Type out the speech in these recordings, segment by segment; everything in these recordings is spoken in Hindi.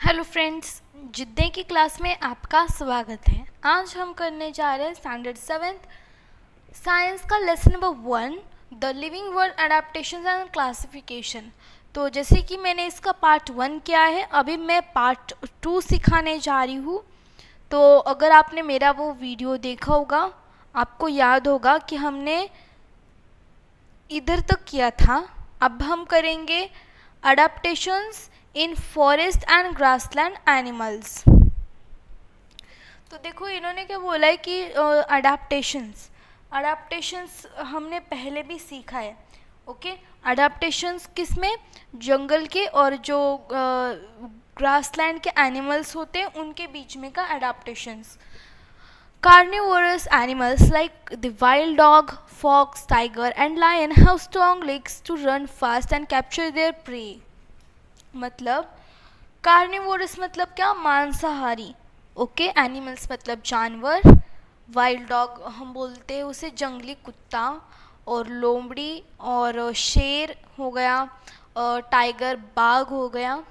हेलो फ्रेंड्स, जिद्दे की क्लास में आपका स्वागत है। आज हम करने जा रहे हैं स्टैंडर्ड 7th साइंस का lesson number 1, the living world adaptation and classification. तो जैसे कि मैंने इसका पार्ट 1 किया है, अभी मैं पार्ट 2 सिखाने जा रही हूँ। तो अगर आपने मेरा वो वीडियो देखा होगा, आपको याद होगा कि हमने इधर तक किया था। अब हम करेंगे adaptations in forest and grassland animals. तो देखो इन्होंने क्या बोला है कि अडाप्टेशंस अडाप्टेशंस हमने पहले भी सीखा है। ओके, अडाप्टेशंस किस में? जंगल के और जो ग्रासलैंड के एनिमल्स होते हैं उनके बीच में का adaptations. Carnivorous animals like the wild dog, fox, tiger and lion have strong legs to run fast and capture their prey. मतलब कार्निवोरस मतलब क्या? मांसाहारी। ओके, एनिमल्स मतलब जानवर। वाइल्ड डॉग हम बोलते हैं उसे जंगली कुत्ता, और लोमड़ी और शेर हो गया, टाइगर बाघ हो गया।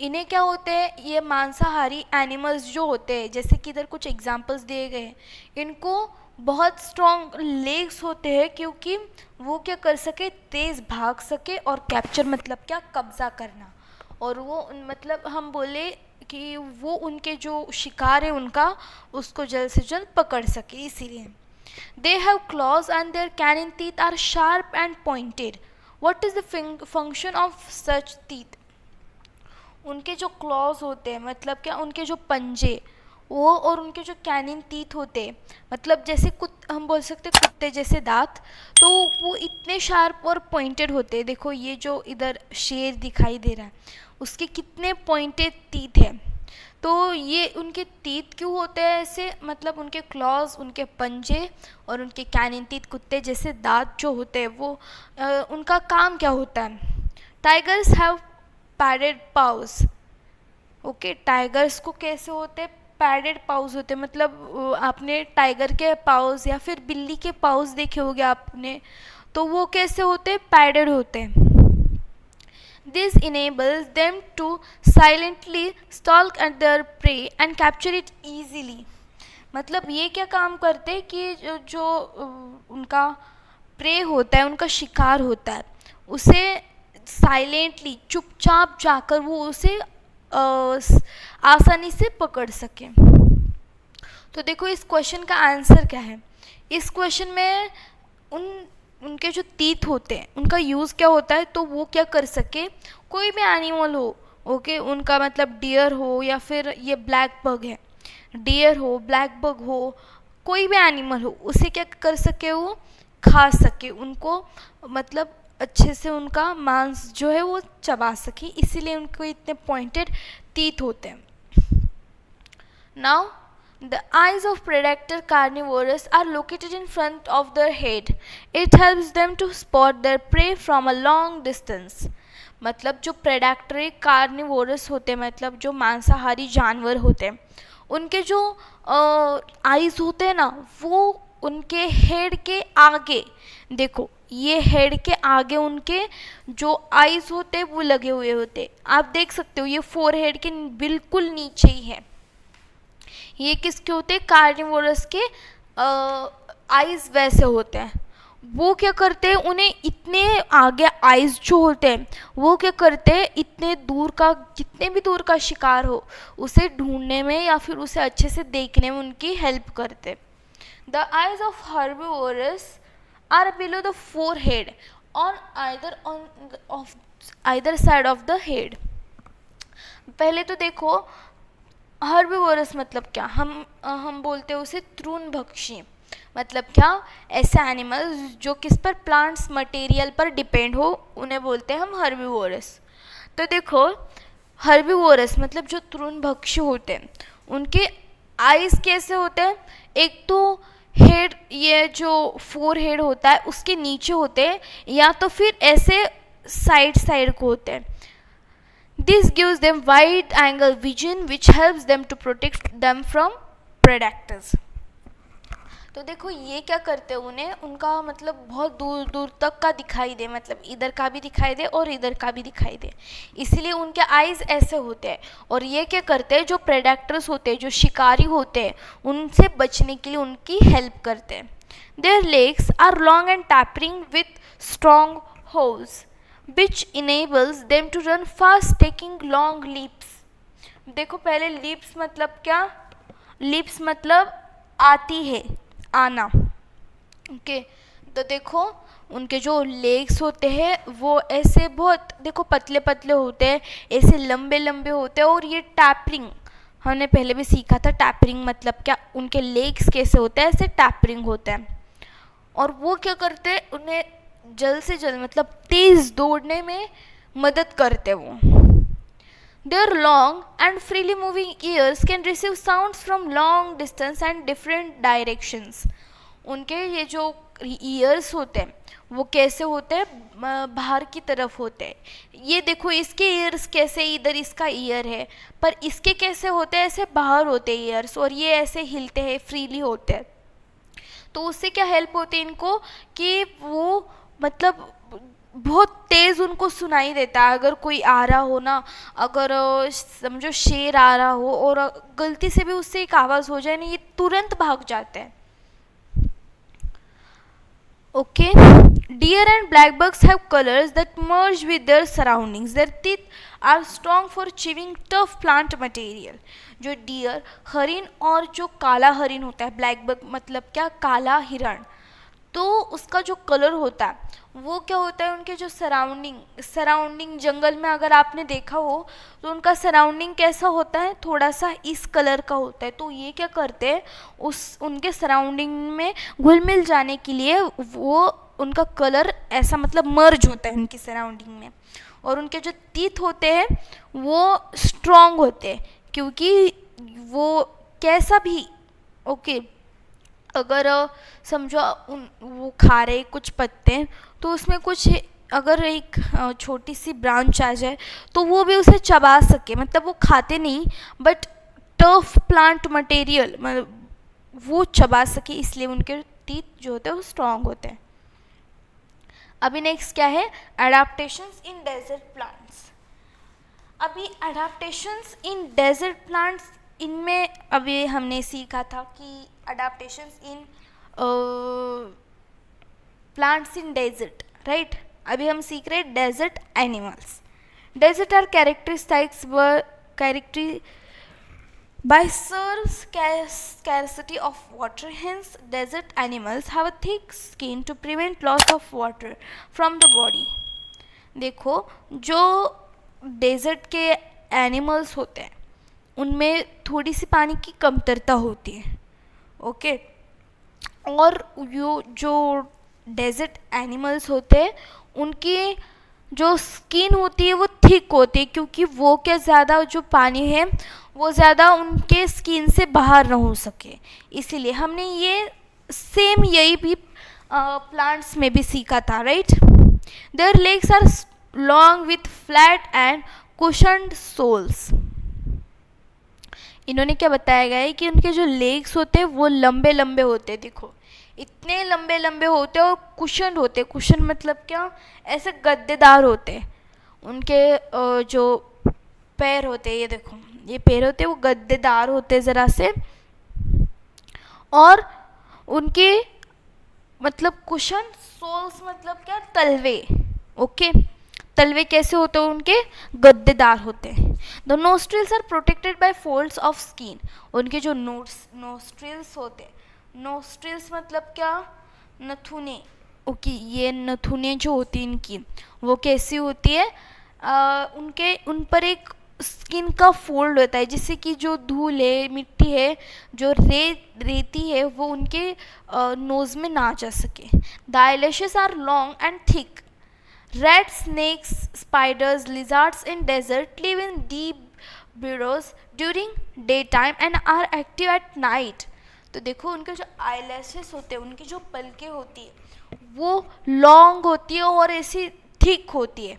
इन्हें क्या होते हैं? ये मांसाहारी एनिमल्स जो होते हैं, जैसे कि इधर कुछ एग्जांपल्स दिए गए हैं, इनको बहुत स्ट्रॉन्ग लेग्स होते हैं क्योंकि वो क्या कर सके? तेज़ भाग सके। और कैप्चर मतलब क्या? कब्जा करना। और वो मतलब हम बोले कि वो उनके जो शिकार है उनका, उसको जल्द से जल्द पकड़ सके, इसीलिए। They have claws and their canine teeth are sharp and pointed. What is the function of such teeth? उनके जो क्लॉज होते हैं मतलब क्या? उनके जो पंजे वो, और उनके जो कैनिन टीथ होते हैं मतलब जैसे हम बोल सकते हैं कुत्ते जैसे दांत, तो वो इतने शार्प और पॉइंटेड होते हैं। देखो ये जो इधर शेर दिखाई दे रहा है, उसके कितने पॉइंटेड टीथ हैं। तो ये उनके टीथ क्यों होते हैं ऐसे? मतलब उनके क्लॉज, उनके पंजे और उनके कैनिन टीथ, कुत्ते जैसे दांत जो होते हैं, वो उनका काम क्या होता है? Tigers have padded pause. Okay, tigers को कैसे होते हैं? पैडेड पाउस होते हैं। मतलब आपने टाइगर के पाउस या फिर बिल्ली के पाउस देखे होंगे आपने, तो वो कैसे होते हैं? पैडेड होते हैं। This enables them to silently stalk at their prey and capture it easily. मतलब ये क्या काम करते हैं कि जो उनका प्रे होता है, उनका शिकार होता है, उसे साइलेंटली चुपचाप जाकर वो उसे आसानी से पकड़ सके। तो देखो इस क्वेश्चन का आंसर क्या है। इस क्वेश्चन में उनके जो टीथ होते हैं उनका यूज़ क्या होता है? तो वो क्या कर सके? कोई भी एनिमल हो, ओके, उनका मतलब डियर हो या फिर ये ब्लैक बग है, डियर हो, ब्लैक बग हो, कोई भी एनिमल हो, उसे क्या कर सके? वो खा सके, उनको मतलब अच्छे से उनका मांस जो है वो चबा सके, इसीलिए उनको इतने पॉइंटेड टीथ होते हैं। Now the eyes of predator carnivores are located in front of their head. It helps them to spot their prey from a long distance. मतलब जो प्रेडेटरी कार्निवोरस होते हैं, मतलब जो मांसाहारी जानवर होते हैं, उनके जो आइज़ होते हैं ना, वो उनके हेड के आगे, देखो ये हेड के आगे उनके जो आइज़ होते हैं वो लगे हुए होते हैं। आप देख सकते हो ये फोरहेड के बिल्कुल नीचे ही है। ये किसके होते हैं? कार्निवोरस के आइज़ वैसे होते हैं। वो क्या करते हैं? उन्हें इतने आगे आइज़ जो होते हैं वो क्या करते हैं? इतने दूर का, कितने भी दूर का शिकार हो, उसे ढूंढने में या फिर उसे अच्छे से देखने में उनकी हेल्प करते हैं। The eyes of herbivorous are below the forehead on either side of the head. पहले तो देखो हर्बिवोरस मतलब क्या? हम बोलते हैं उसे तृणभक्षी। मतलब क्या? ऐसे एनिमल्स जो किस पर? प्लांट्स मटेरियल पर डिपेंड हो, उन्हें बोलते हैं हम हर्बिवोरस। तो देखो हर्बिवोरस मतलब जो तृणभक्षी होते हैं, उनके आइज़ कैसे होते हैं? एक तो हेड, ये जो फोर हेड होता है उसके नीचे होते हैं, या तो फिर ऐसे साइड साइड को होते हैं। This gives them wide angle vision which helps them to protect them from predators. तो देखो ये क्या करते हैं, उन्हें उनका मतलब बहुत दूर दूर तक का दिखाई दे, मतलब इधर का भी दिखाई दे और इधर का भी दिखाई दे, इसीलिए उनके आईज ऐसे होते हैं। और ये क्या करते हैं, जो प्रेडेटर्स होते हैं, जो शिकारी होते हैं, उनसे बचने के लिए उनकी हेल्प करते हैं। Their legs are long and tapering with strong hooves which enables them to run fast taking long leaps. देखो पहले लीप्स मतलब क्या, लीप्स मतलब आती है, आना। ओके तो देखो उनके जो लेग्स होते हैं वो ऐसे बहुत देखो पतले पतले होते हैं, ऐसे लंबे लंबे होते हैं। और ये टैपरिंग हमने पहले भी सीखा था, टैपरिंग मतलब क्या, उनके लेग्स कैसे होते हैं, ऐसे टैपरिंग होता है। और वो क्या करते हैं, उन्हें जल्द से जल्द मतलब तेज दौड़ने में मदद करते वो। Their long and freely moving ears can receive sounds from long distance and different directions. उनके ये जो ईयर्स होते हैं वो कैसे होते हैं, बाहर की तरफ होते हैं। ये देखो इसके ईयर्स कैसे, इधर इसका ईयर है, पर इसके कैसे होते हैं, ऐसे बाहर होते हैं ईयर्स, और ये ऐसे हिलते हैं, फ्रीली होते हैं। तो उससे क्या हेल्प होती है इनको कि वो मतलब बहुत तेज़ उनको सुनाई देता है। अगर कोई आ रहा हो ना, अगर समझो शेर आ रहा हो और गलती से भी उससे एक आवाज़ हो जाए ना, ये तुरंत भाग जाते हैं। Okay, deer and black bugs have colors that merge with their surroundings. Their teeth are strong for chewing tough plant material. जो डियर, हरिन और जो काला हरिन होता है, ब्लैक बग मतलब क्या, काला हिरण, तो उसका जो कलर होता है वो क्या होता है, उनके जो सराउंडिंग जंगल में अगर आपने देखा हो तो उनका सराउंडिंग कैसा होता है, थोड़ा सा इस कलर का होता है। तो ये क्या करते हैं, उस उनके सराउंडिंग में घुल मिल जाने के लिए वो उनका कलर ऐसा मतलब मर्ज होता है उनकी सराउंडिंग में। और उनके जो टीथ होते हैं वो स्ट्रॉन्ग होते हैं, क्योंकि वो कैसा भी ओके अगर समझो वो खा रहे कुछ पत्ते, तो उसमें कुछ अगर एक छोटी सी ब्रांच आ जाए तो वो भी उसे चबा सके, मतलब वो खाते नहीं बट टफ प्लांट मटेरियल मतलब वो चबा सके, इसलिए उनके टीथ जो होते हैं वो स्ट्रॉन्ग होते हैं। अभी नेक्स्ट क्या है, एडाप्टेशंस इन डेजर्ट प्लांट्स। अभी एडाप्टेशंस इन डेजर्ट प्लांट्स, इनमें अभी हमने सीखा था कि adaptations in plants in desert, right. अभी हम सीख रहे हैं desert animals. Desert are characterised by scarcity of water, hence desert animals have a thick skin to prevent loss of water from the body. देखो जो डेजर्ट के एनिमल्स होते हैं उनमें थोड़ी सी पानी की कमतरता होती है, ओके। और जो डेजर्ट एनिमल्स होते हैं उनकी जो स्किन होती है वो थिक होती है, क्योंकि वो क्या ज़्यादा जो पानी है वो ज़्यादा उनके स्किन से बाहर ना हो सके, इसीलिए हमने ये सेम यही भी प्लांट्स में भी सीखा था, right. Their legs are long with flat and cushioned soles. इन्होंने क्या बताया गया है कि उनके जो लेग्स होते हैं वो लंबे लंबे होते हैं, देखो इतने लंबे लंबे होते हैं और कुशन होते हैं। कुशन मतलब क्या, ऐसे गद्देदार होते हैं। उनके जो पैर होते हैं, ये देखो ये पैर होते हैं वो गद्देदार होते हैं ज़रा से, और उनके मतलब कुशन सोल्स मतलब क्या, तलवे, ओके। तलवे कैसे होते हैं उनके, गद्देदार होते हैं। The nostrils are protected by folds of skin. उनके जो नोस्ट्रिल्स होते हैं, नोस्ट्रिल्स मतलब क्या, नथुने, ओके। ये नथुने जो होती हैं इनकी वो कैसी होती है, उन पर एक स्किन का फोल्ड होता है, जिससे कि जो धूल है, मिट्टी है, जो रेती है वो उनके नोज़ में ना जा सके। The eyelashes are long and thick. Rats, snakes, spiders, lizards in desert live in deep burrows during daytime and are active at night. तो देखो उनके जो आईलैशेस होते हैं, उनकी जो पलकें होती है वो लॉन्ग होती है और ऐसी थिक होती है,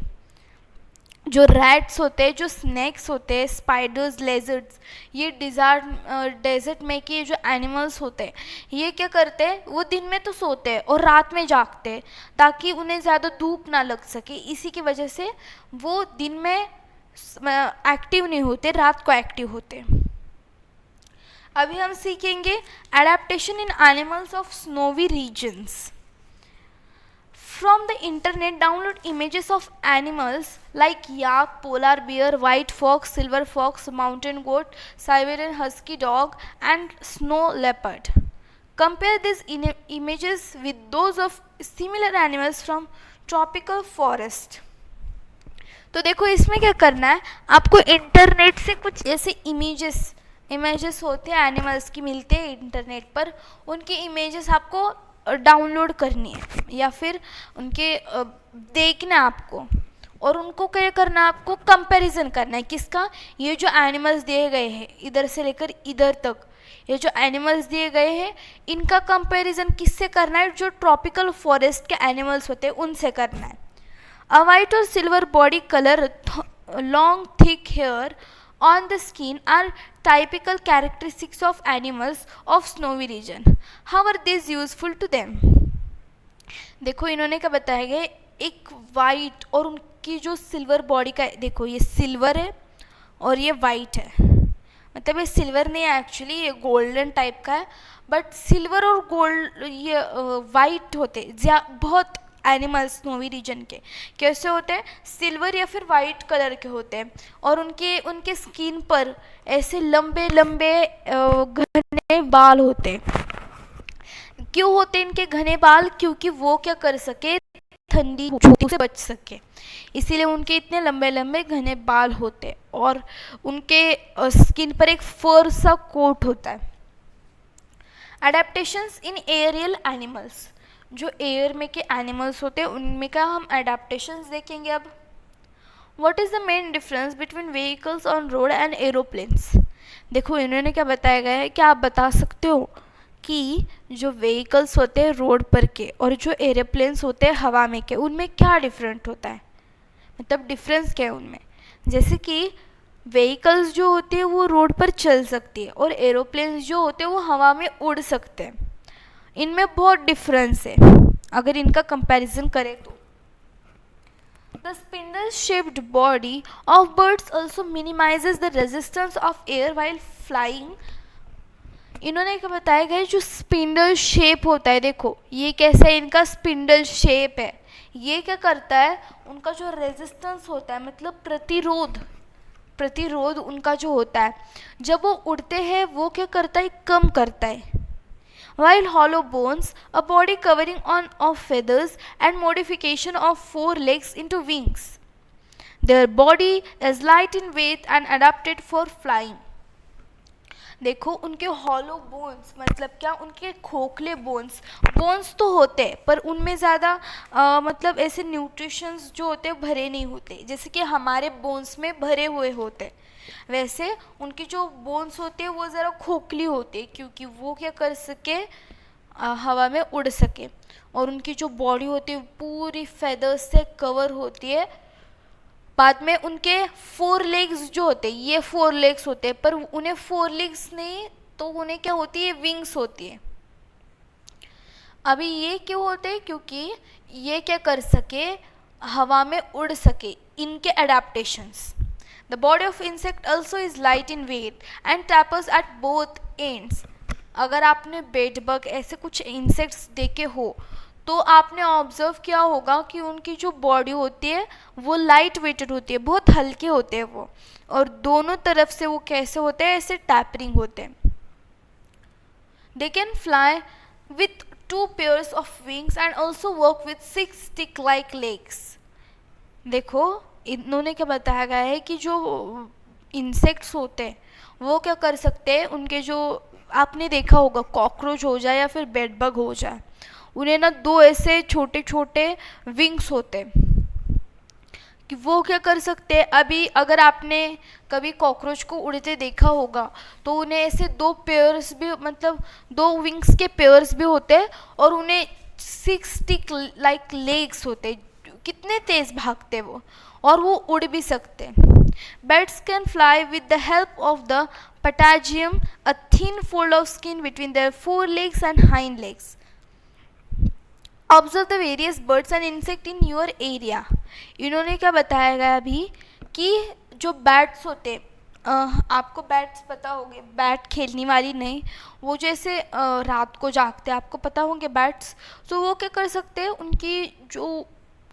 जो रैट्स होते हैं, जो स्नैक्स होते हैं, स्पाइडर्स, लेजर्ड्स, ये डेजर्ट में के जो एनिमल्स होते हैं, ये क्या करते हैं, वो दिन में तो सोते हैं और रात में जागते हैं ताकि उन्हें ज़्यादा धूप ना लग सके। इसी की वजह से वो दिन में एक्टिव नहीं होते, रात को एक्टिव होते। अभी हम सीखेंगे adaptation in animals of snowy regions. From the internet, download images of animals like yak, polar bear, white fox, silver fox, mountain goat, Siberian husky dog, and snow leopard. Compare these images with those of similar animals from tropical forest. तो देखो इसमें क्या करना है, आपको इंटरनेट से कुछ ऐसे इमेजेस होते हैं एनिमल्स की, मिलते हैं इंटरनेट पर, उनकी इमेजेस आपको डाउनलोड करनी है या फिर उनके देखना है आपको, और उनको क्या करना है, आपको कंपैरिजन करना है। किसका, ये जो एनिमल्स दिए गए हैं इधर से लेकर इधर तक, ये जो एनिमल्स दिए गए हैं इनका कंपैरिजन किससे करना है, जो ट्रॉपिकल फॉरेस्ट के एनिमल्स होते हैं उनसे करना है। अ वाइट और silver body colour, long thick hair on the skin are typical characteristics of animals of snowy region. How are these useful to them? देखो इन्होंने क्या बताया गया, एक वाइट और उनकी जो सिल्वर बॉडी का, देखो ये सिल्वर है और ये वाइट है, मतलब ये सिल्वर नहीं है एक्चुअली, ये गोल्डन टाइप का है, बट सिल्वर और गोल्ड ये वाइट होते बहुत एनिमल्स स्नोवी रीजन के कैसे होते हैं, सिल्वर या फिर वाइट कलर के होते हैं, और उनके स्किन पर ऐसे लंबे लंबे घने बाल होते हैं। क्यों होते हैं इनके घने बाल, क्योंकि वो क्या कर सके, ठंडी से बच सके, इसीलिए उनके इतने लंबे लंबे घने बाल होते हैं, और उनके स्किन पर एक फर सा कोट होता है। एडेप्टेशंस इन एरियल एनिमल्स, जो एयर में के एनिमल्स होते हैं उनमें का हम एडेप्टेशंस देखेंगे। अब what is the main difference between vehicles on road and aeroplanes. देखो इन्होंने क्या बताया गया है, क्या आप बता सकते हो कि जो व्हीकल्स होते हैं रोड पर के और जो एरोप्लेन्स होते हैं हवा में के, उनमें क्या डिफरेंट होता है, मतलब डिफरेंस क्या है उनमें। जैसे कि व्हीकल्स जो होते हैं वो रोड पर चल सकती है और एरोप्लेन्स जो होते हैं वो हवा में उड़ सकते हैं, इनमें बहुत डिफरेंस है अगर इनका कंपैरिजन करें तो। The spindle shaped body of birds also minimises the resistance of air while flying. इन्होंने क्या बताया गया, जो स्पिंडल शेप होता है, देखो ये कैसा है, इनका स्पिंडल शेप है, ये क्या करता है, उनका जो रेजिस्टेंस होता है, मतलब प्रतिरोध उनका जो होता है, जब वो उड़ते हैं वो क्या करता है, कम करता है। While hollow bones, a body covering on of feathers and modification of four legs into wings. Their body is light in weight and adapted for flying. देखो उनके हॉलो बोन्स मतलब क्या, उनके खोखले बोन्स तो होते हैं पर उनमें ज़्यादा मतलब ऐसे न्यूट्रिशंस जो होते हैं भरे नहीं होते, जैसे कि हमारे बोन्स में भरे हुए होते हैं, वैसे उनकी जो बोन्स होते हैं वो ज़रा खोखली होती है, क्योंकि वो क्या कर सके, हवा में उड़ सके, और उनकी जो बॉडी होती है पूरी फेदर्स से कवर होती है। बाद में उनके 4 लेग्स जो होते हैं, ये 4 लेग्स होते हैं, पर उन्हें 4 लेग्स नहीं, तो उन्हें क्या होती है, विंग्स होती है। अभी ये क्यों होते हैं, क्योंकि ये क्या कर सके, हवा में उड़ सके, इनके adaptations. The body of insect also is light in weight and tapers at both ends. अगर आपने बेडबग ऐसे कुछ इंसेक्ट्स देखे हो तो आपने ऑब्जर्व किया होगा कि उनकी जो बॉडी होती है वो लाइट वेटेड होती है, बहुत हल्के होते हैं वो, और दोनों तरफ से वो कैसे होते हैं, ऐसे टैपरिंग होते हैं। They can fly with 2 pairs of wings and also work with 6 stick-like legs. देखो इन्होंने क्या बताया गया है कि जो इंसेक्ट्स होते हैं वो क्या कर सकते हैं, उनके जो आपने देखा होगा कॉकरोच हो जाए या फिर बेडबग हो जाए, उन्हें ना 2 ऐसे छोटे छोटे विंग्स होते हैं कि वो क्या कर सकते हैं। अभी अगर आपने कभी कॉकरोच को उड़ते देखा होगा तो उन्हें ऐसे 2 पेयर्स भी, मतलब 2 विंग्स के पेयर्स भी होते हैं, और उन्हें 6 स्टिक लाइक लेग्स होते हैं। कितने तेज़ भागते वो, और वो उड़ भी सकते। Bats can fly with the help of the patagium, a thin fold of skin between their forelegs and hind legs. Observe the various birds and insect in your area. इन्होंने क्या बताया गया अभी कि जो बैट्स होते हैं, आपको बैट्स पता होंगे, बैट खेलने वाली नहीं, वो जैसे रात को जागते हैं, आपको पता होंगे बैट्स। तो वो क्या कर सकते हैं,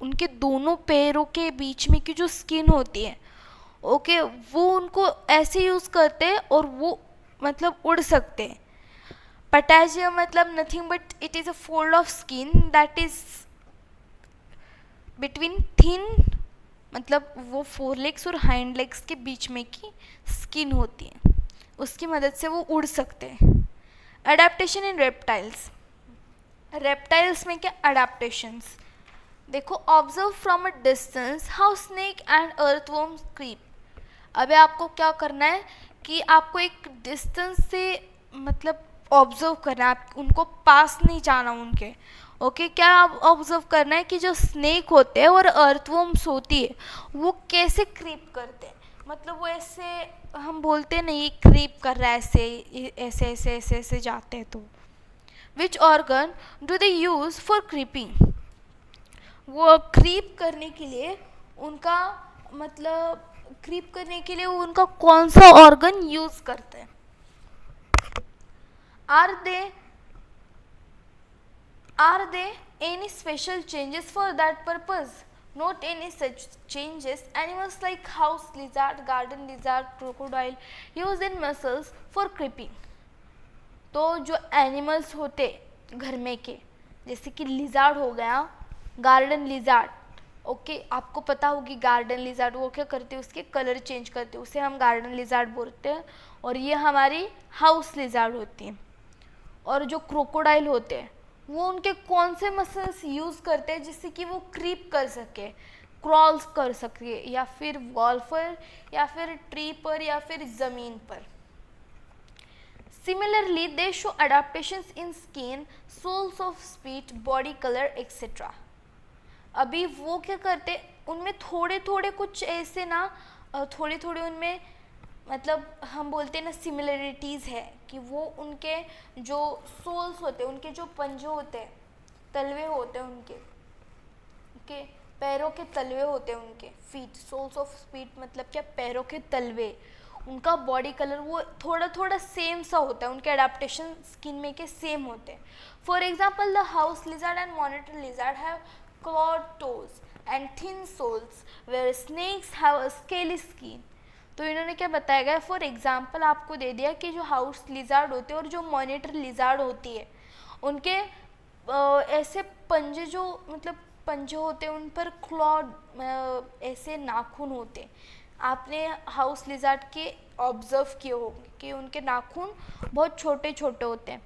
उनके दोनों पैरों के बीच में की जो स्किन होती है, ओके, वो उनको ऐसे यूज़ करते हैं और वो मतलब उड़ सकते हैं। पटाजियम मतलब nothing but it is a fold of skin that is between thin, मतलब वो फोर लेग्स और हाइंड लेग्स के बीच में की स्किन होती है, उसकी मदद से वो उड़ सकते हैं। अडेप्टेशन इन रेप्टाइल्स, रेप्टाइल्स में क्या अडेप्टेशंस, देखो, observe from a distance how snake and earthworm creep. अभी आपको क्या करना है कि आपको एक डिस्टेंस से मतलब ऑब्जर्व करना है, आप उनको पास नहीं जाना उनके, ओके। क्या आप ऑब्जर्व करना है कि जो स्नेक होते हैं और अर्थवर्म्स होती है वो कैसे क्रीप करते हैं, मतलब वो ऐसे हम बोलते हैं नहीं क्रीप कर रहा है, ऐसे ऐसे ऐसे ऐसे ऐसे जाते हैं। तो which organ do they use for creeping, वो क्रीप करने के लिए उनका मतलब क्रीप करने के लिए वो उनका कौन सा ऑर्गन यूज करते हैं। Are they any special changes for that purpose, not any such changes. Animals like house lizard, garden lizard, crocodile use in muscles for creeping. तो जो एनिमल्स होते घर में के, जैसे कि लिजार्ड हो गया, गार्डन लिजार्ड, ओके, आपको पता होगी गार्डन लिजार्ड वो क्या करते हैं, उसके कलर चेंज करते हैं, उसे हम गार्डन लिजार्ड बोलते हैं, और ये हमारी हाउस लिजार्ड होती हैं। और जो क्रोकोडाइल होते हैं वो उनके कौन से मसल्स यूज़ करते हैं जिससे कि वो क्रीप कर सके, क्रॉल्स कर सके, या फिर वॉल पर, या फिर ट्री पर, या फिर ज़मीन पर। Similarly, they show adaptations in skin, soles of feet, body color, etc. अभी वो क्या करते, उनमें थोड़े थोड़े कुछ ऐसे ना, थोड़े थोड़े उनमें मतलब हम बोलते हैं ना सिमिलरिटीज़ है कि वो उनके जो सोल्स होते हैं, उनके जो पंजे होते हैं, तलवे होते हैं उनके पैरों के तलवे होते हैं, उनके फीट, सोल्स ऑफ फीट मतलब क्या, पैरों के तलवे, उनका बॉडी कलर वो थोड़ा थोड़ा सेम सा होता है, उनके अडेप्टेशन स्किन में के सेम होते हैं। For example the house lizard and monitor lizard have clawed toes and thin soles where snakes have a scaly skin. तो इन्होंने क्या बताया गया, फॉर एग्जाम्पल आपको दे दिया कि जो हाउस लिजार्ड होते हैं और जो मॉनिटर लिजार्ड होती है, उनके ऐसे पंजे, जो मतलब पंजे होते हैं, उन पर क्लॉड ऐसे नाखून होते हैं। आपने हाउस लिजार्ड के ऑब्जर्व किए होंगे कि उनके नाखून बहुत छोटे छोटे होते हैं,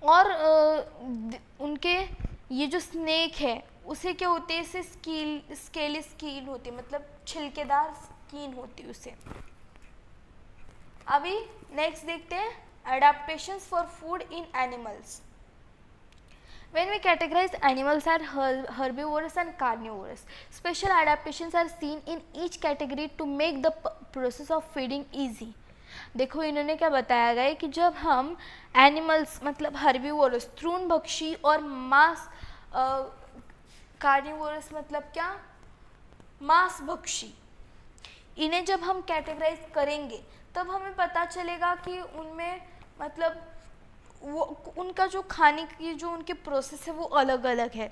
और उनके ये जो स्नेक है उसे क्या होती है, इसे स्केली स्किन होती है, मतलब छिलकेदार स्किन होती है उसे। अभी नेक्स्ट देखते हैं adaptations for food in animals. When we categorize animals as herbivorous and carnivorous, special adaptations are seen in each category to make the process of feeding easy. देखो इन्होंने क्या बताया गया है कि जब हम एनिमल्स मतलब हर्बीवोरस तृणभक्षी और कार्निवोरस मतलब क्या, मांसभक्षी, इन्हें जब हम कैटेगराइज करेंगे तब हमें पता चलेगा कि उनमें मतलब वो उनका जो खाने की जो उनके प्रोसेस है वो अलग अलग है।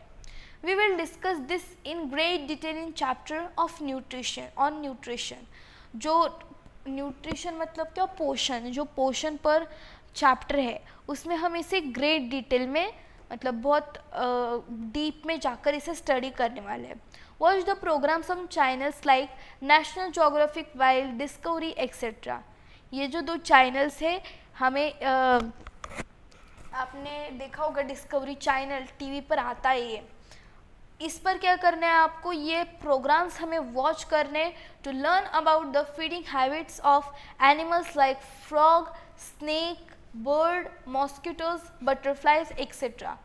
We will discuss this in great detail in chapter of nutrition on nutrition. जो न्यूट्रिशन मतलब क्या, पोषण, जो पोषण पर चैप्टर है उसमें हम इसे ग्रेट डिटेल में मतलब बहुत डीप में जाकर इसे स्टडी करने वाले हैं। Watch the program some channels like National Geographic, wild, Discovery etcetera. ये जो दो चैनल्स है हमें आपने देखा होगा डिस्कवरी चैनल टीवी पर आता है ये, इस पर क्या करना है आपको, ये प्रोग्राम्स हमें वॉच करने to learn about the feeding habits of animals like frog, snake, bird, mosquitoes, butterflies etcetera.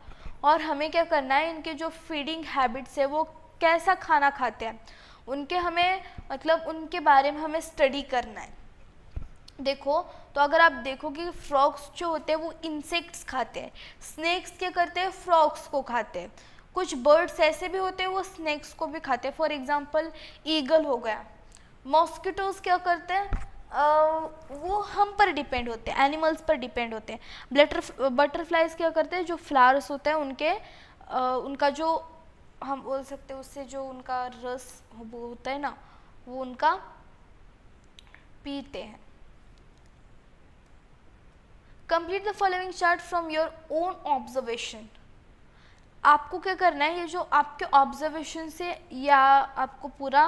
और हमें क्या करना है, इनके जो फीडिंग हैबिट्स है वो कैसा खाना खाते हैं, उनके हमें मतलब उनके बारे में हमें स्टडी करना है। देखो तो अगर आप देखोगे फ्रॉग्स जो होते हैं वो इंसेक्ट्स खाते हैं, स्नेक्स क्या करते हैं, फ्रॉग्स को खाते हैं। कुछ बर्ड्स ऐसे भी होते हैं वो स्नेक्स को भी खाते हैं, फॉर एग्जांपल ईगल हो गया। मॉस्किटोज क्या करते हैं, वो हम पर डिपेंड होते हैं, एनिमल्स पर डिपेंड होते हैं। बटरफ्लाइज क्या करते हैं, जो फ्लावर्स होते हैं उनके उनका जो हम बोल सकते हैं उससे जो उनका रस वो होता है ना, वो उनका पीते हैं। Complete the following chart from your own observation. आपको क्या करना है, ये जो आपके ऑब्जर्वेशन से या आपको पूरा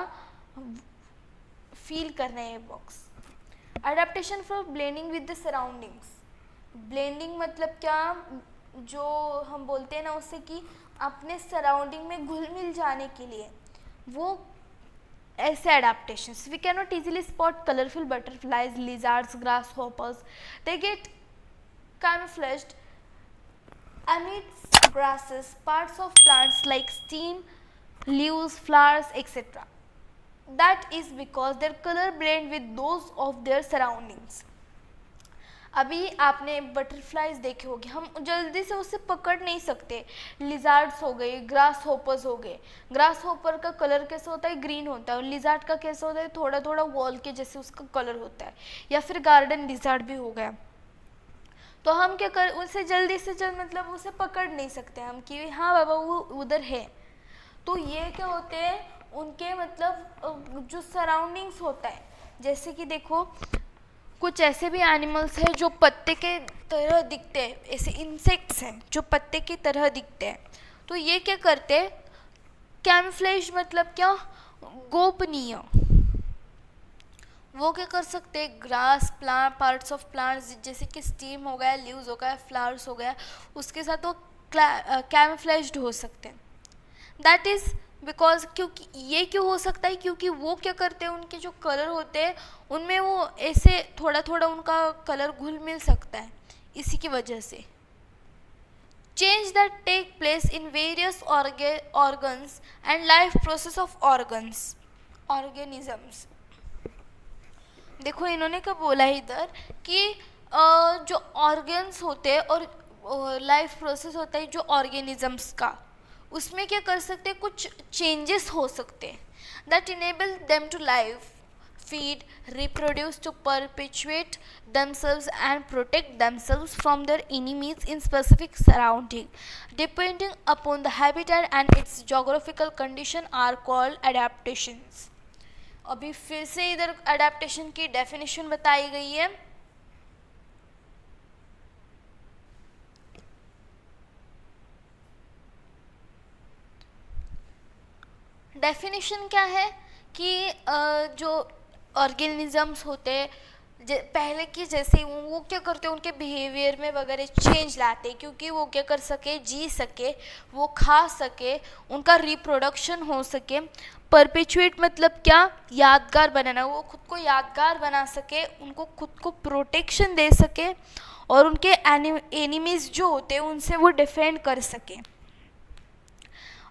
फील करना है ये box. Adaptation for blending with the surroundings. Blending मतलब क्या, जो हम बोलते हैं ना उससे कि अपने सराउंडिंग में घुल मिल जाने के लिए, वो ऐसे adaptations. We cannot easily spot colorful butterflies, lizards, grasshoppers. They get camouflaged amidst grasses, parts of plants like stem, leaves, flowers, etc. That is because their color blend with those of their surroundings. अभी आपने बटरफ्लाइज देखे होंगे, हम जल्दी से उसे पकड़ नहीं सकते। लिजार्ड्स हो गए, ग्रास होपर्स हो गए। ग्रास होपर का कलर कैसा होता है, ग्रीन होता है, और लिजार्ड का कैसा होता है, थोड़ा थोड़ा वॉल के जैसे उसका कलर होता है, या फिर गार्डन लिजार्ड भी हो गया। तो हम क्या कर, उसे जल्दी से जल्द मतलब उसे पकड़ नहीं सकते हम कि हाँ बाबा वो उधर है। तो ये क्या होते हैं, उनके मतलब जो सराउंडिंग्स होता है, जैसे कि देखो कुछ ऐसे भी एनिमल्स हैं जो पत्ते के तरह दिखते हैं, ऐसे इंसेक्ट्स हैं जो पत्ते की तरह दिखते हैं। तो ये क्या करते हैं, कैमफ्लेज मतलब क्या, गोपनीय। वो क्या कर सकते हैं, grass plant, parts of plants जैसे कि स्टीम हो गया, लीव्स हो गया, फ्लावर्स हो गया, उसके साथ वो कैमफ्लेज्ड हो सकते हैं। दैट इज़ बिकॉज, क्योंकि ये क्यों हो सकता है, क्योंकि वो क्या करते हैं, उनके जो कलर होते हैं उनमें वो ऐसे थोड़ा थोड़ा उनका कलर घुल मिल सकता है, इसी की वजह से। Change that take place in various organs and life process of organisms. देखो इन्होंने क्या बोला है इधर कि जो ऑर्गन्स होते हैं और लाइफ प्रोसेस होता है जो ऑर्गेनिजम्स का, उसमें क्या कर सकते हैं, कुछ चेंजेस हो सकते हैं that enable them to live, feed, reproduce, to perpetuate themselves and protect themselves from their enemies in specific surrounding depending upon the habitat and its geographical condition are called adaptations. अभी फिर से इधर adaptation की definition बताई गई है। डेफिनेशन क्या है कि जो ऑर्गेनिजम्स होते हैं पहले की जैसे वो क्या करते हैं, उनके बिहेवियर में वगैरह चेंज लाते हैं, क्योंकि वो क्या कर सके, जी सके, वो खा सके, उनका रिप्रोडक्शन हो सके। परपेचुएट मतलब क्या, यादगार बनाना, वो खुद को यादगार बना सके, उनको खुद को प्रोटेक्शन दे सके, और उनके एनिमीज जो होते हैं उनसे वो डिफेंड कर सके।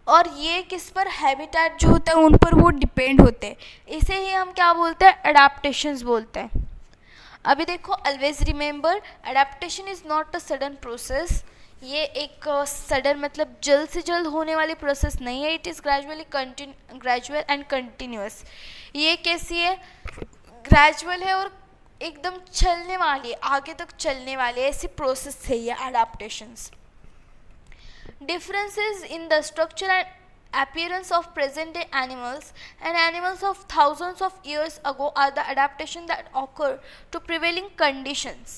और ये किस पर, हैबिटेट जो होता है उन पर वो डिपेंड होते हैं। इसे ही हम क्या बोलते हैं, अडेप्टेशंस बोलते हैं। अभी देखो, always remember adaptation is not a sudden process. ये एक सडन मतलब जल्द से जल्द होने वाली प्रोसेस नहीं है। It is gradual and continuous. ये कैसी है, ग्रेजुअल है और एकदम चलने वाली है, आगे तक चलने वाली है, ऐसी प्रोसेस है ये adaptations. Differences in the structure and appearance of present-day animals and animals of thousands of years ago are the adaptation that occur to prevailing conditions.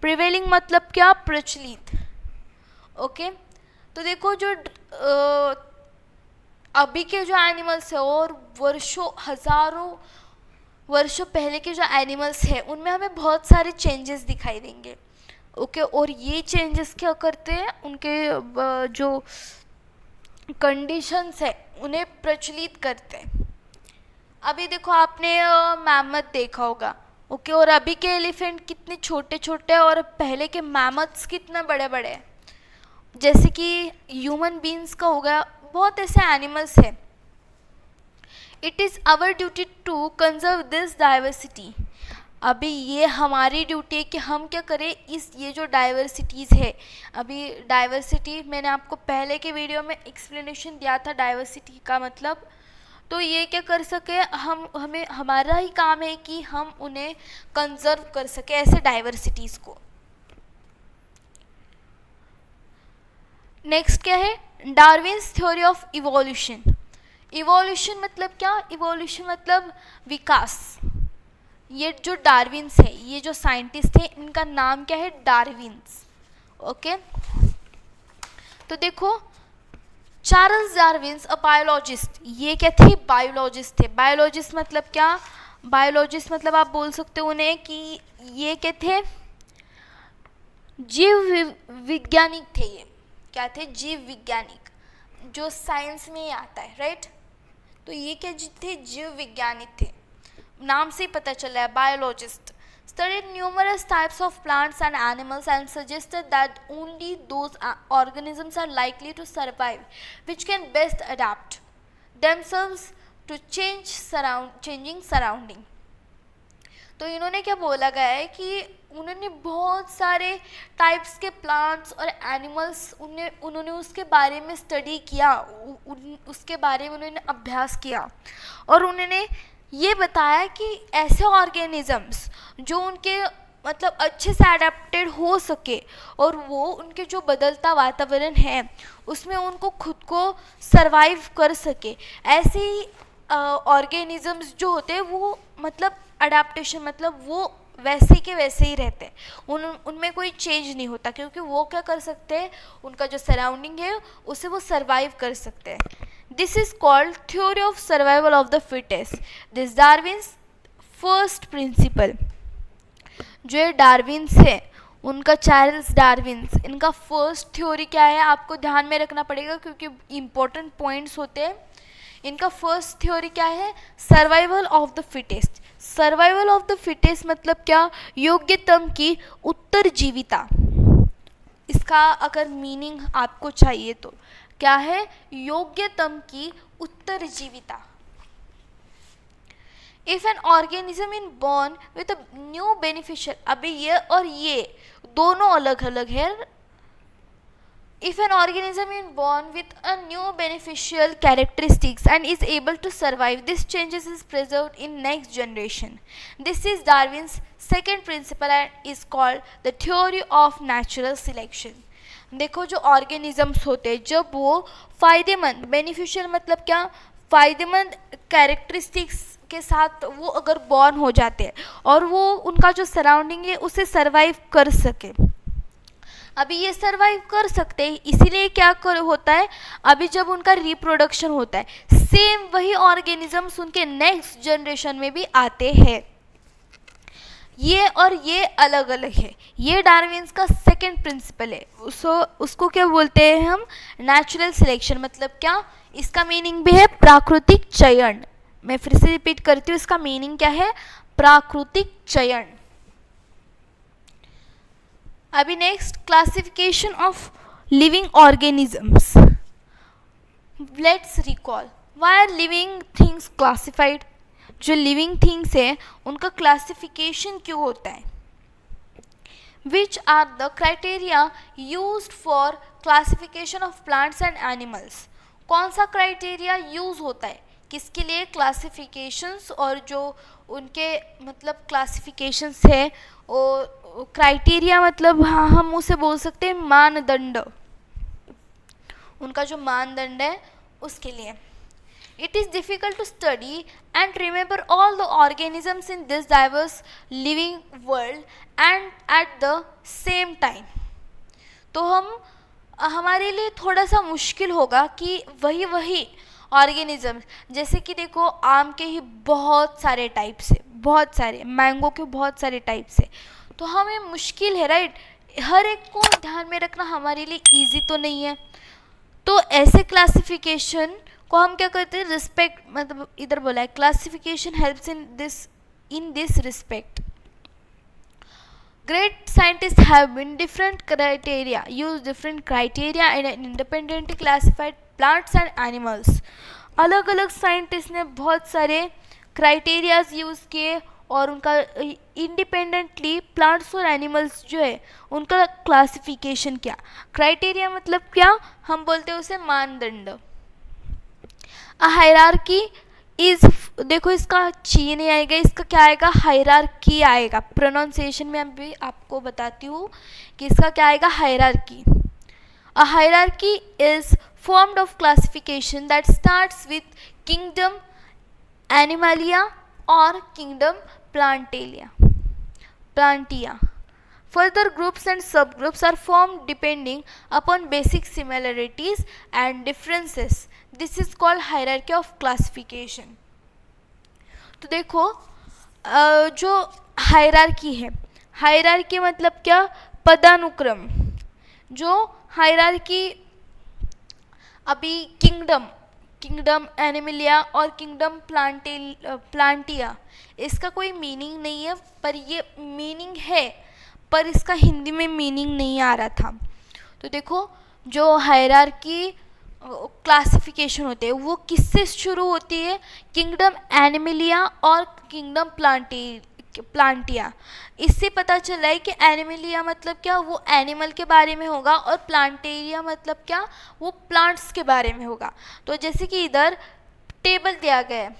Prevailing मतलब क्या, प्रचलित। ओके तो देखो जो अभी के जो एनिमल्स है और हजारों वर्षों पहले के जो एनिमल्स है उनमें हमें बहुत सारे चेंजेस दिखाई देंगे। ओके और ये चेंजेस क्या करते हैं, उनके जो कंडीशंस है उन्हें प्रचलित करते हैं। अभी देखो आपने मैमथ देखा होगा, ओके, और अभी के एलिफेंट कितने छोटे छोटे और पहले के मैमथ्स कितने बड़े बड़े हैं। जैसे कि ह्यूमन बींग्स का हो गया, बहुत ऐसे एनिमल्स हैं it is our duty to conserve this diversity. अभी ये हमारी ड्यूटी है कि हम क्या करें, इस ये जो डाइवर्सिटीज़ है, अभी डाइवर्सिटी मैंने आपको पहले के वीडियो में एक्सप्लेनेशन दिया था डाइवर्सिटी का मतलब, तो ये क्या कर सके हमें हमारा ही काम है कि हम उन्हें कंजर्व कर सके ऐसे डाइवर्सिटीज़ को। नेक्स्ट क्या है, Darwin's theory of evolution. Evolution मतलब क्या, इवोल्यूशन मतलब विकास। ये जो डार्विन्स है, ये जो साइंटिस्ट हैं, इनका नाम क्या है, डार्विन्स। ओके, तो देखो चार्ल्स डार्विन्स अ बायोलॉजिस्ट, ये क्या थे, बायोलॉजिस्ट थे। बायोलॉजिस्ट मतलब क्या, बायोलॉजिस्ट मतलब आप बोल सकते हो उन्हें कि ये क्या थे, जीव वैज्ञानिक थे। ये क्या थे, जीव वैज्ञानिक, जो साइंस में ही आता है, राइट। तो ये क्या थे, जीव वैज्ञानिक थे, नाम से ही पता चल रहा है, biologist. Studied numerous types of plants and animals and suggested that only those organisms are likely to survive which can best adapt themselves to changing surrounding। तो इन्होंने क्या बोला गया है कि उन्होंने बहुत सारे टाइप्स के प्लांट्स और एनिमल्स उन्होंने उसके बारे में स्टडी किया, उसके बारे में उन्होंने अभ्यास किया, और उन्होंने ये बताया कि ऐसे ऑर्गेनिजम्स जो उनके मतलब अच्छे से अडेप्टेड हो सके और वो उनके जो बदलता वातावरण है उसमें उनको खुद को सरवाइव कर सके, ऐसे ही ऑर्गेनिजम्स जो होते हैं वो मतलब अडेप्टेशन मतलब वो वैसे के वैसे ही रहते हैं, उनमें कोई चेंज नहीं होता, क्योंकि वो क्या कर सकते हैं, उनका जो सराउंडिंग है उसे वो सरवाइव कर सकते हैं। This is called theory of survival of the fittest. This Darwin's first principle, जो ये डार्विन्स है उनका, चार्ल्स डार्विन्स, इनका फर्स्ट थ्योरी क्या है आपको ध्यान में रखना पड़ेगा क्योंकि इंपॉर्टेंट पॉइंट्स होते हैं। इनका फर्स्ट थ्योरी क्या है, survival of the fittest. Survival of the fittest मतलब क्या, योग्यतम की उत्तरजीविता। इसका अगर मीनिंग आपको चाहिए तो क्या है, योग्यतम की उत्तरजीविता। If an organism in born with a new beneficial, अभी ये और ये दोनों अलग अलग है। If an organism is born with a new beneficial characteristics and is able to survive, this changes is preserved in next generation. This is Darwin's second principle and is called the theory of natural selection. देखो जो ऑर्गेनिजम्स होते हैं जब वो फ़ायदेमंद, बेनिफिशियल मतलब क्या, फ़ायदेमंद कैरेक्टरिस्टिक्स के साथ वो अगर बॉर्न हो जाते हैं और वो उनका जो सराउंडिंग है उसे सरवाइव कर सके। अभी ये सरवाइव कर सकते हैं, इसीलिए क्या होता है, अभी जब उनका रिप्रोडक्शन होता है सेम वही ऑर्गेनिजम्स उनके नेक्स्ट जनरेशन में भी आते हैं। ये और ये अलग अलग है। ये डार्विन्स का सेकंड प्रिंसिपल है, उसको क्या बोलते हैं हम, नेचुरल सिलेक्शन। मतलब क्या, इसका मीनिंग भी है प्राकृतिक चयन। मैं फिर से रिपीट करती हूँ, इसका मीनिंग क्या है, प्राकृतिक चयन। अभी next, classification of living organisms. Let's recall, why are living things classified. जो लिविंग थिंग्स है उनका क्लासिफिकेशन क्यों होता है। Which are the criteria used for classification of plants and animals. कौन सा क्राइटेरिया यूज होता है किसके लिए, क्लासिफिकेशंस, और जो उनके मतलब क्लासिफिकेशंस है वो क्राइटेरिया मतलब हाँ हम उसे बोल सकते हैं मानदंड, उनका जो मानदंड है उसके लिए। It is difficult to study and remember all the organisms in this diverse living world and at the same time. तो हमारे लिए थोड़ा सा मुश्किल होगा कि वही ऑर्गेनिज्म, जैसे कि देखो आम के ही बहुत सारे टाइप्स है, बहुत सारे मैंगो के बहुत सारे टाइप्स है, तो हमें मुश्किल है, राइट। हर एक को ध्यान में रखना हमारे लिए इजी तो नहीं है। तो ऐसे क्लासिफिकेशन को हम क्या करते हैं, रिस्पेक्ट, मतलब इधर बोला है classification helps in this respect. Great scientists have been different criteria and independently classified plants and animals. अलग अलग साइंटिस्ट ने बहुत सारे क्राइटेरियाज यूज़ किए और उनका इंडिपेंडेंटली प्लांट्स और एनिमल्स जो है उनका क्लासिफिकेशन किया। क्राइटेरिया मतलब क्या, हम बोलते हैं उसे मानदंड। अ हायरार्की इज, देखो इसका ची नहीं आएगा, इसका क्या आएगा, हायरार्की आएगा। प्रोनाउंसिएशन में अभी आपको बताती हूँ कि इसका क्या आएगा, hierarchy. A hierarchy is formed of classification that starts with kingdom Animalia or kingdom Plantalia. Further groups and subgroups are formed depending upon basic similarities and differences. This is called hierarchy of classification. तो देखो जो हायरार्की है, हायरार्की मतलब क्या, पदानुक्रम। जो हायरार्की अभी किंगडम एनिमलिया और किंगडम प्लांटिया, इसका कोई मीनिंग नहीं है, पर ये मीनिंग है, पर इसका हिंदी में मीनिंग नहीं आ रहा था। तो देखो जो हायरार्की क्लासिफिकेशन होते हैं वो किससे शुरू होती है, किंगडम एनिमलिया और किंगडम प्लांटिया। इससे पता चला है कि एनिमलिया मतलब क्या, वो एनिमल के बारे में होगा, और प्लांटेरिया मतलब क्या, वो प्लांट्स के बारे में होगा। तो जैसे कि इधर टेबल दिया गया है,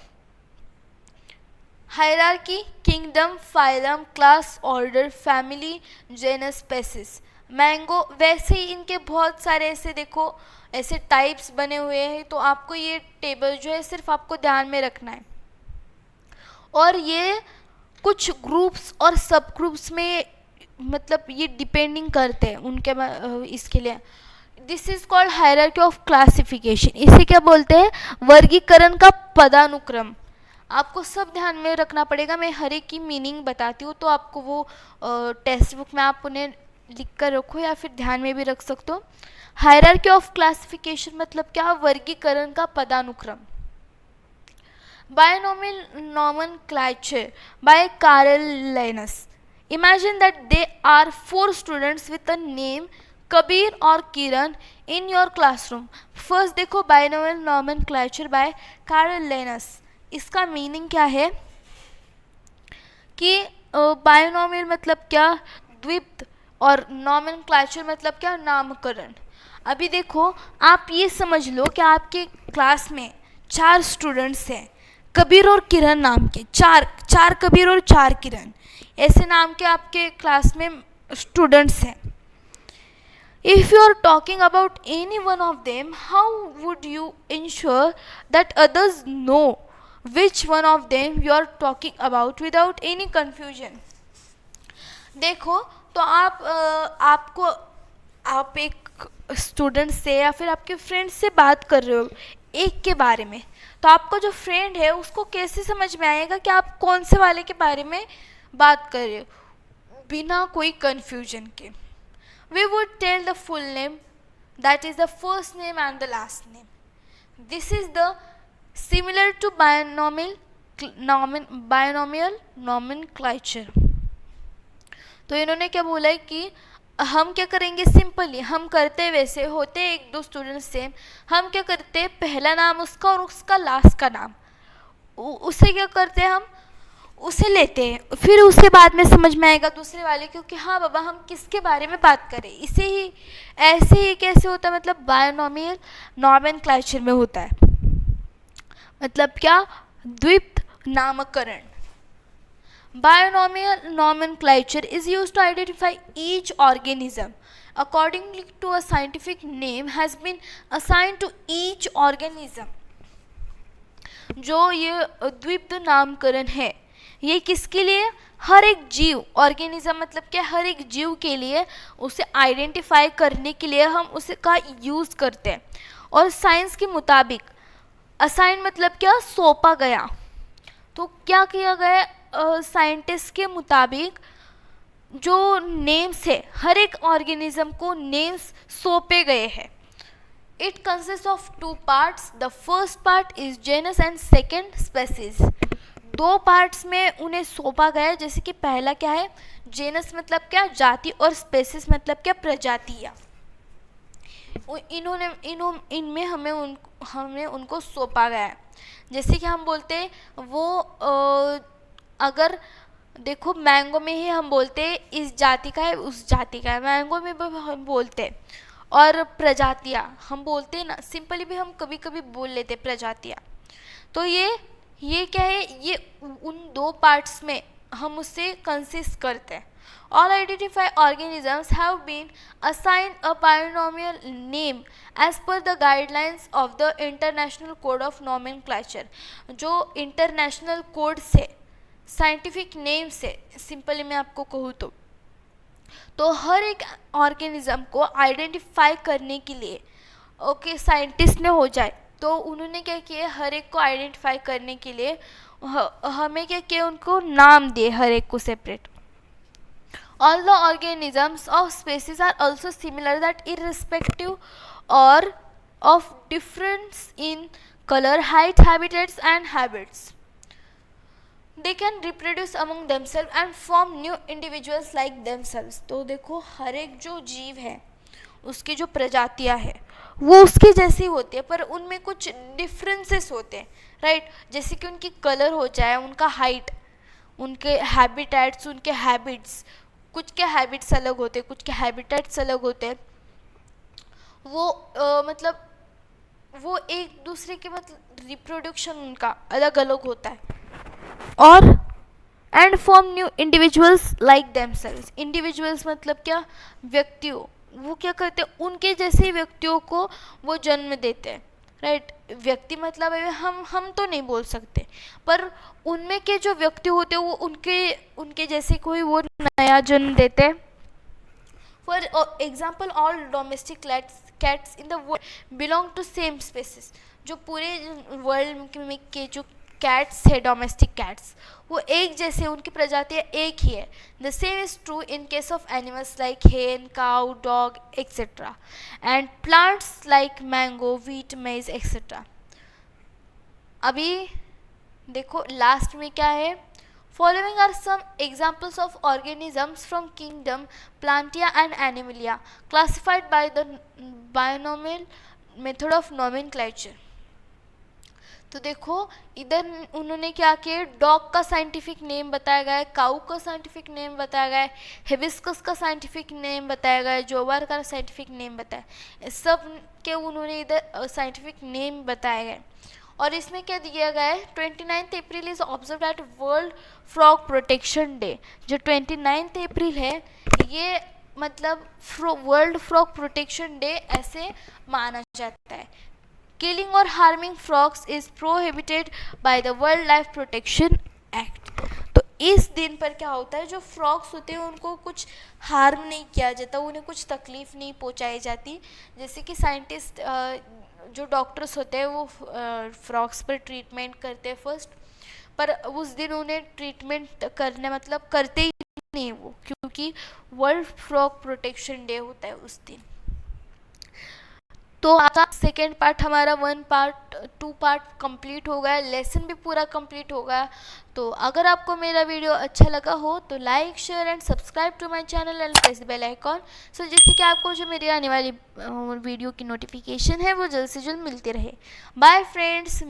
hierarchy, kingdom, phylum, class, order, family, genus, species, mango, वैसे ही इनके बहुत सारे ऐसे देखो ऐसे टाइप्स बने हुए हैं। तो आपको ये टेबल जो है सिर्फ आपको ध्यान में रखना है, और ये कुछ ग्रुप्स और सब ग्रुप्स में मतलब ये डिपेंडिंग करते हैं उनके इसके लिए। This is called hierarchy of classification. इसे क्या बोलते हैं, वर्गीकरण का पदानुक्रम। आपको सब ध्यान में रखना पड़ेगा, मैं हर एक की मीनिंग बताती हूँ, तो आपको वो टेक्स्ट बुक में आप उन्हें लिख कर रखो या फिर ध्यान में भी रख सकते हो। हायरार्की ऑफ क्लासिफिकेशन मतलब क्या, वर्गीकरण का पदानुक्रम। Binomial nomenclature by Carl Linus. Imagine that there are 4 students with a name Kabir or Kiran in your classroom. First देखो binomial nomenclature by Carl Linus. इसका मीनिंग क्या है कि बायोनोमियल मतलब क्या, द्विपद, और नोमेनक्लेचर मतलब क्या, नामकरण। अभी देखो आप ये समझ लो कि आपके क्लास में 4 स्टूडेंट्स हैं, कबीर और किरण नाम के, चार कबीर और 4 किरण, ऐसे नाम के आपके क्लास में स्टूडेंट्स हैं। If you are talking about any one of them, how would you ensure that others know which one of them you are talking about without any confusion. देखो तो आप एक स्टूडेंट से या फिर आपके फ्रेंड से बात कर रहे हो एक के बारे में, तो आपका जो फ्रेंड है उसको कैसे समझ में आएगा कि आप कौन से वाले के बारे में बात कर रहे हो, बिना कोई कन्फ्यूजन के। We would tell the full name, that is the first name and the last name. This is the similar to binomial nomenclature. तो इन्होंने क्या बोला है कि हम क्या करेंगे, सिंपली हम करते वैसे होते एक दो स्टूडेंट्स सेम, हम क्या करते हैं, पहला नाम उसका और उसका लास्ट का नाम, उसे क्या करते हैं, हम उसे लेते हैं, फिर उसके बाद में समझ में आएगा दूसरे वाले क्योंकि हाँ बाबा हम किसके बारे में बात करें। इसे ही ऐसे ही कैसे होता है, मतलब बायोनोमियल नोमेनक्लेचर में होता है, मतलब क्या, द्विपद नामकरण। Binomial nomenclature is used to identify each organism. Accordingly to a scientific name has been assigned to each organism. जो ये द्विपद नामकरण है ये किसके लिए, हर एक जीव, ऑर्गेनिज्म मतलब क्या, हर एक जीव के लिए उसे आइडेंटिफाई करने के लिए हम उसे का यूज़ करते हैं। और साइंस के मुताबिक असाइन मतलब क्या, सौंपा गया। तो क्या किया गया, साइंटिस्ट के मुताबिक जो नेम्स है, हर एक ऑर्गेनिज्म को नेम्स सौंपे गए हैं। It consist of 2 parts, the first part is genus and second species. 2 parts में उन्हें सौंपा गया, जैसे कि पहला क्या है, जेनस मतलब क्या, जाति, और स्पेसीज मतलब क्या, प्रजातियाँ। इनमें हमें हमें उनको सौंपा गया है। जैसे कि हम बोलते हैं वो अगर देखो मैंगो में ही हम बोलते हैं इस जाति का है उस जाति का है, मैंगो में भी हम बोलते हैं। और प्रजातियाँ हम बोलते हैं ना, सिंपली भी हम कभी कभी बोल लेते हैं प्रजातियाँ। तो ये क्या है, ये उन दो पार्ट्स में हम उससे कंसिस्ट करते हैं। All identified organisms have been assigned a polynomial name as per the guidelines of the International Code of Nomenclature। जो इंटरनेशनल कोड से साइंटिफिक नेम से सिंपली मैं आपको कहूँ तो हर एक ऑर्गेनिज्म को आइडेंटिफाई करने के लिए ओके साइंटिस्ट ने हो जाए तो उन्होंने क्या किया, हर एक को आइडेंटिफाई करने के लिए हमें क्या किया, उनको नाम दिए हर एक को separate. All the organisms of species are also similar that irrespective or of difference in color, height, habitats and habits, they can reproduce among themselves and form new individuals like themselves। तो देखो हर एक जो जीव है उसकी जो प्रजातियां है वो उसके जैसी होती है, पर उनमें कुछ डिफरेंसेस होते हैं, राइट। जैसे कि उनकी कलर हो जाए, उनका हाइट, उनके हैबिटेट्स, उनके हैबिट्स, कुछ के हैबिट्स अलग होते हैं, कुछ के हैबिटेट्स अलग होते हैं। वो मतलब वो एक दूसरे के मतलब रिप्रोडक्शन उनका अलग अलग होता है। और and form new individuals like themselves. Individuals मतलब क्या, व्यक्तियों, वो क्या करते हैं, उनके जैसे व्यक्तियों को वो जन्म देते हैं, राइट। व्यक्ति मतलब हम तो नहीं बोल सकते, पर उनमें के जो व्यक्ति होते हैं वो उनके जैसे कोई वो नया जन्म देते हैं। For example all domestic cats in the world belong to same species. जो पूरे वर्ल्ड में के जो कैट्स है, डोमेस्टिक कैट्स, वो एक जैसे, उनकी प्रजातियाँ एक ही है। The same is true in case of animals like hen, cow, dog etcetera, and plants like mango, wheat, maize etcetera. अभी देखो लास्ट में क्या है, following are some examples of organisms from kingdom Plantae and Animalia classified by the binomial method of nomenclature. तो देखो इधर उन्होंने क्या किया, डॉग का साइंटिफिक नेम बताया गया है, काऊ का साइंटिफिक नेम बताया गया है, हिबिस्कस का साइंटिफिक नेम बताया गया है, जोबार का साइंटिफिक नेम बताया, सब के उन्होंने इधर साइंटिफिक नेम बताया गया। और इसमें क्या दिया गया है, 29 April is observe eight world frog protection day. जो 29 अप्रैल है ये मतलब वर्ल्ड फ्रॉग प्रोटेक्शन डे ऐसे माना जाता है। किलिंग और harming frogs is prohibited by the world life protection act. तो इस दिन पर क्या होता है, जो फ्रॉग्स होते हैं उनको कुछ हार्म नहीं किया जाता, उन्हें कुछ तकलीफ नहीं पहुंचाई जाती। जैसे कि साइंटिस्ट जो डॉक्टर्स होते हैं वो फ्रॉग्स पर ट्रीटमेंट करते हैं फर्स्ट, पर उस दिन उन्हें ट्रीटमेंट करने मतलब करते ही नहीं वो, क्योंकि वर्ल्ड फ्रॉग प्रोटेक्शन डे होता है उस दिन। तो आपका सेकेंड पार्ट हमारा 1 पार्ट 2 पार्ट कंप्लीट हो गया, लेसन भी पूरा कंप्लीट हो गया। तो अगर आपको मेरा वीडियो अच्छा लगा हो तो like, share and subscribe to my channel and press bell icon, so जिससे कि आपको जो मेरी आने वाली वीडियो की नोटिफिकेशन है वो जल्द से जल्द मिलती रहे। Bye friends.